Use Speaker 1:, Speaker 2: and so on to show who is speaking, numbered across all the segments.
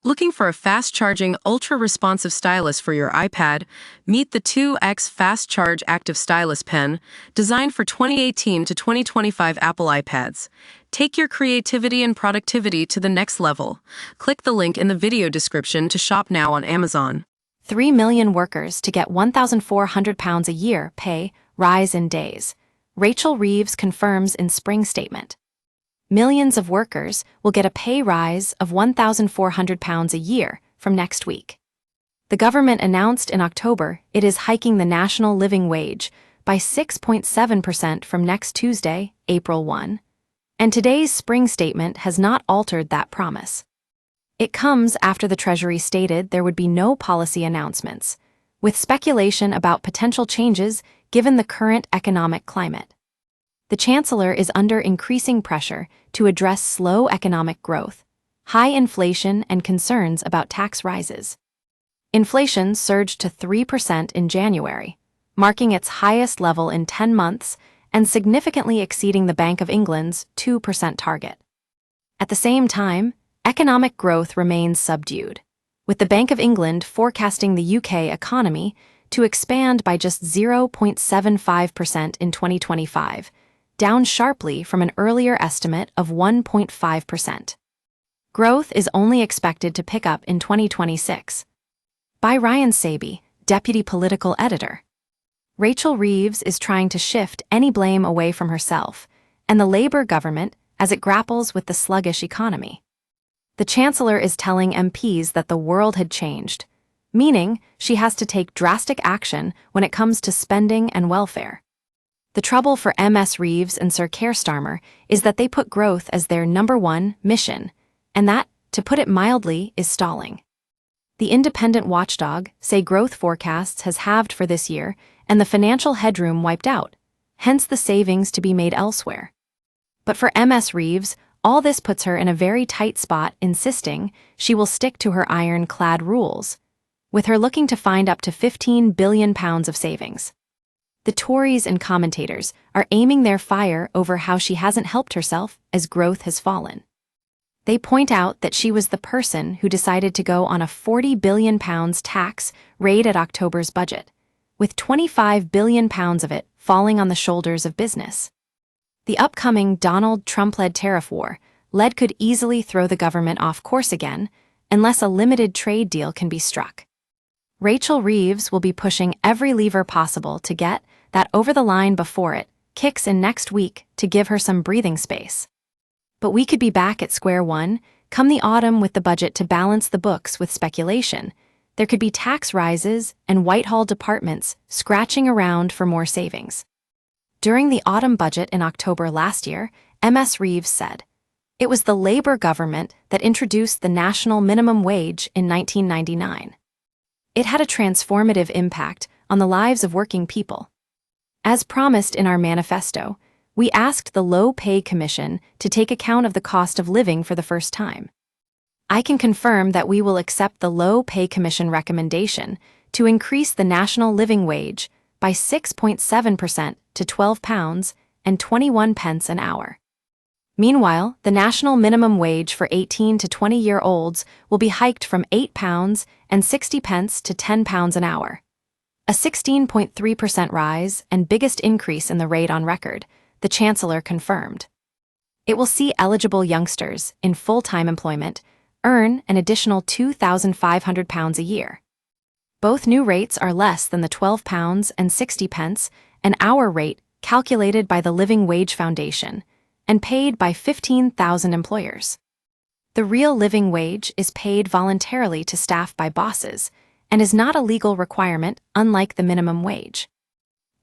Speaker 1: Looking for a fast-charging, ultra-responsive stylus for your iPad? Meet the 2X Fast Charge Active Stylus Pen, designed for 2018 to 2025 Apple iPads. Take your creativity and productivity to the next level. Click the link in the video description to shop now on Amazon.
Speaker 2: 3 million workers to get £1,400 a year pay rise in days. Rachel Reeves confirms in spring statement. Millions of workers will get a pay rise of £1,400 a year from next week. The government announced in October it is hiking the national living wage by 6.7% from next Tuesday, April 1, and today's spring statement has not altered that promise. It comes after the Treasury stated there would be no policy announcements, with speculation about potential changes given the current economic climate. The Chancellor is under increasing pressure to address slow economic growth, high inflation, and concerns about tax rises. Inflation surged to 3% in January, marking its highest level in 10 months and significantly exceeding the Bank of England's 2% target. At the same time, economic growth remains subdued, with the Bank of England forecasting the UK economy to expand by just 0.75% in 2025, down sharply from an earlier estimate of 1.5%. Growth is only expected to pick up in 2026. By Ryan Saby, Deputy Political Editor. Rachel Reeves is trying to shift any blame away from herself and the Labour government as it grapples with the sluggish economy. The Chancellor is telling MPs that the world had changed, meaning she has to take drastic action when it comes to spending and welfare. The trouble for MS Reeves and Sir Keir Starmer is that they put growth as their number one mission, and that, to put it mildly, is stalling. The independent watchdog say growth forecasts has halved for this year and the financial headroom wiped out, hence the savings to be made elsewhere. But for MS Reeves, all this puts her in a very tight spot, insisting she will stick to her ironclad rules, with her looking to find up to £15 billion of savings. The Tories and commentators are aiming their fire over how she hasn't helped herself as growth has fallen. They point out that she was the person who decided to go on a £40 billion tax raid at October's budget, with £25 billion of it falling on the shoulders of business. The upcoming Donald Trump-led tariff war could easily throw the government off course again unless a limited trade deal can be struck. Rachel Reeves will be pushing every lever possible to get that over the line before it kicks in next week to give her some breathing space. But we could be back at square one come the autumn with the budget to balance the books with speculation. There could be tax rises and Whitehall departments scratching around for more savings. During the autumn budget in October last year, MS Reeves said, "It was the Labour government that introduced the national minimum wage in 1999. It had a transformative impact on the lives of working people. As promised in our manifesto, we asked the Low Pay Commission to take account of the cost of living for the first time. I can confirm that we will accept the Low Pay Commission recommendation to increase the national living wage by 6.7% to £12.21 an hour. Meanwhile, the national minimum wage for 18 to 20-year-olds will be hiked from £8.60 to £10 an hour. A 16.3% rise and biggest increase in the rate on record, the Chancellor confirmed. It will see eligible youngsters in full-time employment earn an additional £2,500 a year. Both new rates are less than the £12.60 an hour rate calculated by the Living Wage Foundation and paid by 15,000 employers. The real living wage is paid voluntarily to staff by bosses and is not a legal requirement, unlike the minimum wage.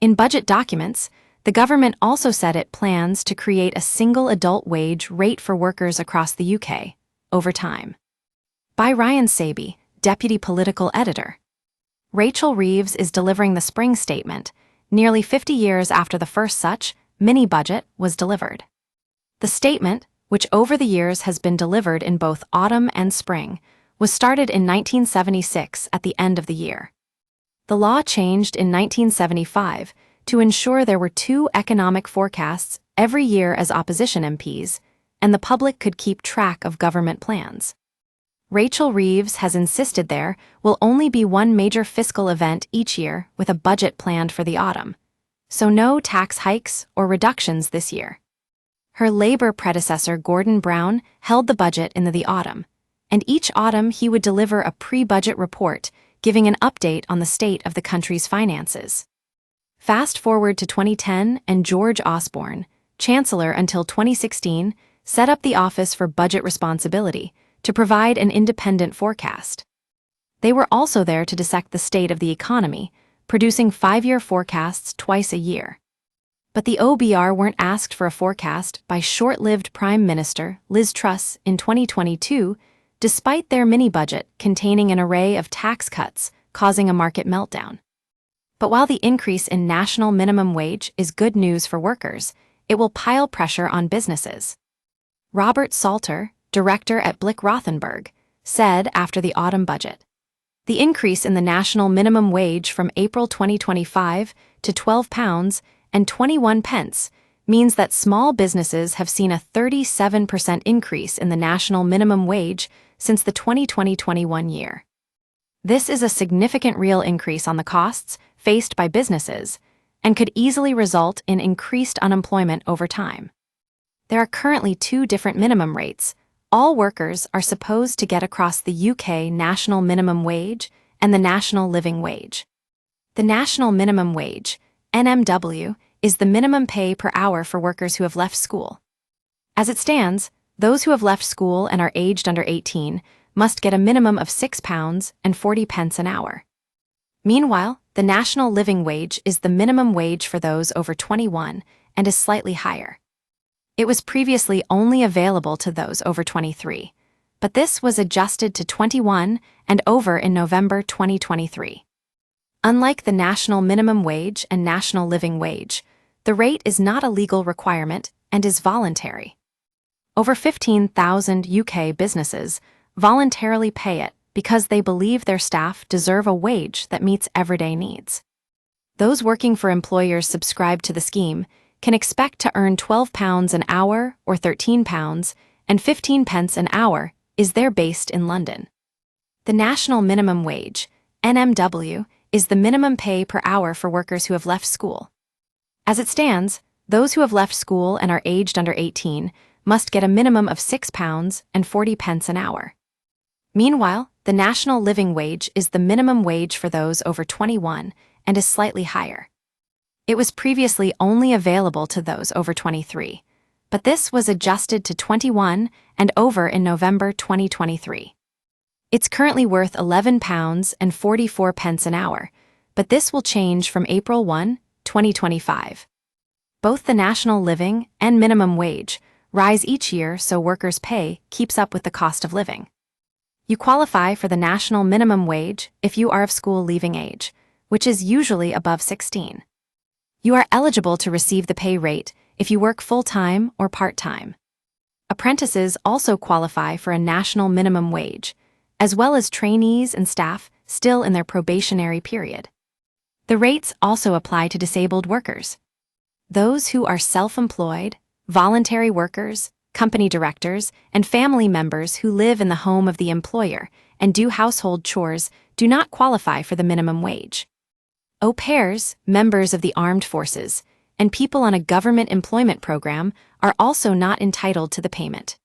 Speaker 2: In budget documents, the government also said it plans to create a single adult wage rate for workers across the UK over time. By Ryan Saby, Deputy Political Editor. Rachel Reeves is delivering the spring statement, nearly 50 years after the first such mini-budget was delivered. The statement, which over the years has been delivered in both autumn and spring, was started in 1976 at the end of the year. The law changed in 1975 to ensure there were two economic forecasts every year as opposition MPs, and the public could keep track of government plans. Rachel Reeves has insisted there will only be one major fiscal event each year with a budget planned for the autumn. So no tax hikes or reductions this year. Her Labor predecessor Gordon Brown held the budget in the autumn, and each autumn he would deliver a pre-budget report giving an update on the state of the country's finances. Fast forward to 2010 and George Osborne, Chancellor until 2016, set up the Office for Budget Responsibility to provide an independent forecast. They were also there to dissect the state of the economy, producing 5-year forecasts twice a year. But the OBR weren't asked for a forecast by short-lived Prime Minister Liz Truss in 2022, despite their mini-budget containing an array of tax cuts causing a market meltdown. But while the increase in national minimum wage is good news for workers, it will pile pressure on businesses. Robert Salter, director at Blick Rothenberg, said after the autumn budget, "The increase in the national minimum wage from April 2025 to £12.21 means that small businesses have seen a 37% increase in the national minimum wage since the 2020-21 year. This is a significant real increase on the costs faced by businesses and could easily result in increased unemployment over time. There are currently 2 different minimum rates. All workers are supposed to get across the UK national minimum wage and the national living wage. The national minimum wage, NMW, is the minimum pay per hour for workers who have left school. As it stands, those who have left school and are aged under 18 must get a minimum of £6.40 an hour. Meanwhile, the national living wage is the minimum wage for those over 21 and is slightly higher. It was previously only available to those over 23, but this was adjusted to 21 and over in November 2023. Unlike the national minimum wage and national living wage, the rate is not a legal requirement and is voluntary. Over 15,000 UK businesses voluntarily pay it because they believe their staff deserve a wage that meets everyday needs. Those working for employers subscribed to the scheme can expect to earn £12 an hour or £13.15 an hour is they're based in London. The national minimum wage, NMW, is the minimum pay per hour for workers who have left school. As it stands, those who have left school and are aged under 18 must get a minimum of £6.40 an hour. Meanwhile, the national living wage is the minimum wage for those over 21 and is slightly higher. It was previously only available to those over 23, but this was adjusted to 21 and over in November 2023. It's currently worth £11.44 an hour, but this will change from April 1, 2025. Both the national living and minimum wage rise each year so workers' pay keeps up with the cost of living. You qualify for the national minimum wage if you are of school leaving age, which is usually above 16. You are eligible to receive the pay rate if you work full-time or part-time. Apprentices also qualify for a national minimum wage, as well as trainees and staff still in their probationary period. The rates also apply to disabled workers. Those who are self-employed, voluntary workers, company directors, and family members who live in the home of the employer and do household chores do not qualify for the minimum wage. Au pairs, members of the armed forces, and people on a government employment program are also not entitled to the payment.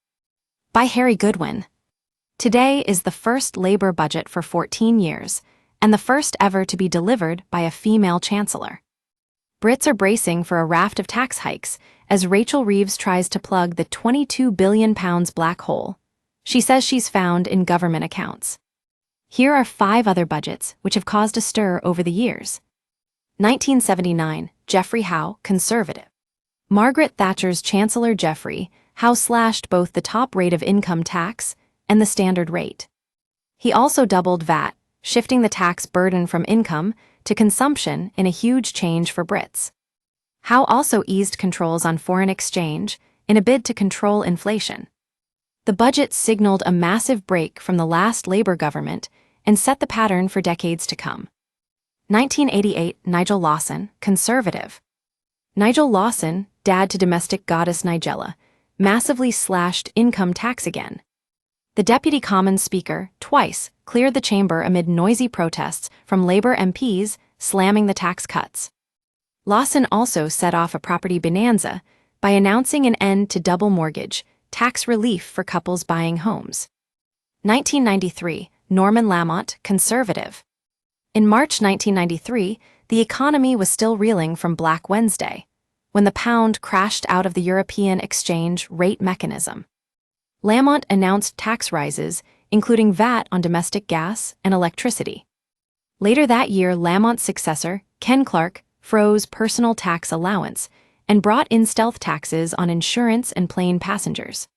Speaker 2: By Harry Goodwin. Today is the first Labour budget for 14 years, and the first ever to be delivered by a female chancellor. Brits are bracing for a raft of tax hikes as Rachel Reeves tries to plug the £22 billion black hole she says she's found in government accounts. Here are 5 other budgets which have caused a stir over the years. 1979, Geoffrey Howe, Conservative. Margaret Thatcher's Chancellor Geoffrey Howe slashed both the top rate of income tax and the standard rate. He also doubled VAT, shifting the tax burden from income to consumption in a huge change for Brits. Howe also eased controls on foreign exchange in a bid to control inflation. The budget signaled a massive break from the last Labour government and set the pattern for decades to come. 1988, Nigel Lawson, Conservative. Nigel Lawson, dad to domestic goddess Nigella, massively slashed income tax again. The Deputy Commons Speaker, twice, cleared the chamber amid noisy protests from Labour MPs slamming the tax cuts. Lawson also set off a property bonanza by announcing an end to double mortgage, tax relief for couples buying homes. 1993, Norman Lamont, Conservative. In March 1993, the economy was still reeling from Black Wednesday, when the pound crashed out of the European exchange rate mechanism. Lamont announced tax rises, including VAT on domestic gas and electricity. Later that year, Lamont's successor, Ken Clarke, froze personal tax allowance and brought in stealth taxes on insurance and plane passengers.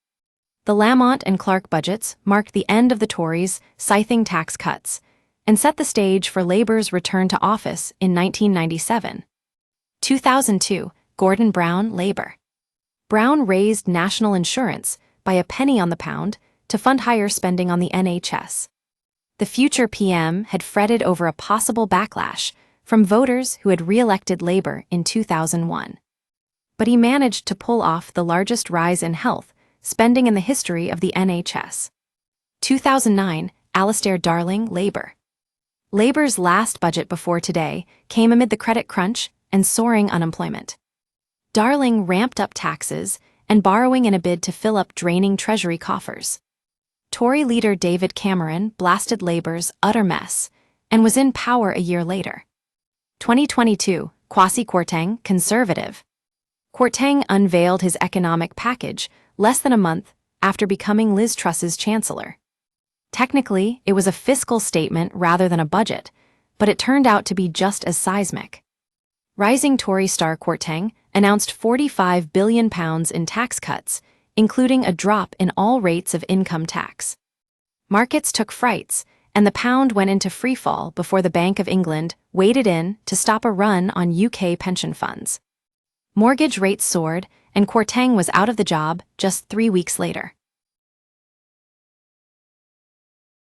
Speaker 2: The Lamont and Clarke budgets marked the end of the Tories' scything tax cuts and set the stage for Labour's return to office in 1997. 2002, Gordon Brown, Labour. Brown raised national insurance by a penny on the pound to fund higher spending on the NHS. The future PM had fretted over a possible backlash from voters who had re-elected Labour in 2001. But he managed to pull off the largest rise in health spending in the history of the NHS. 2009, Alistair Darling, Labour. Labour's last budget before today came amid the credit crunch and soaring unemployment. Darling ramped up taxes and borrowing in a bid to fill up draining Treasury coffers. Tory leader David Cameron blasted Labour's utter mess and was in power a year later. 2022, Kwasi Kwarteng, Conservative. Kwarteng unveiled his economic package less than a month after becoming Liz Truss's chancellor. Technically, it was a fiscal statement rather than a budget, but it turned out to be just as seismic. Rising Tory star Kwarteng announced £45 billion in tax cuts, including a drop in all rates of income tax. Markets took frights, and the pound went into freefall before the Bank of England waded in to stop a run on UK pension funds. Mortgage rates soared, and Kwarteng was out of the job just 3 weeks later.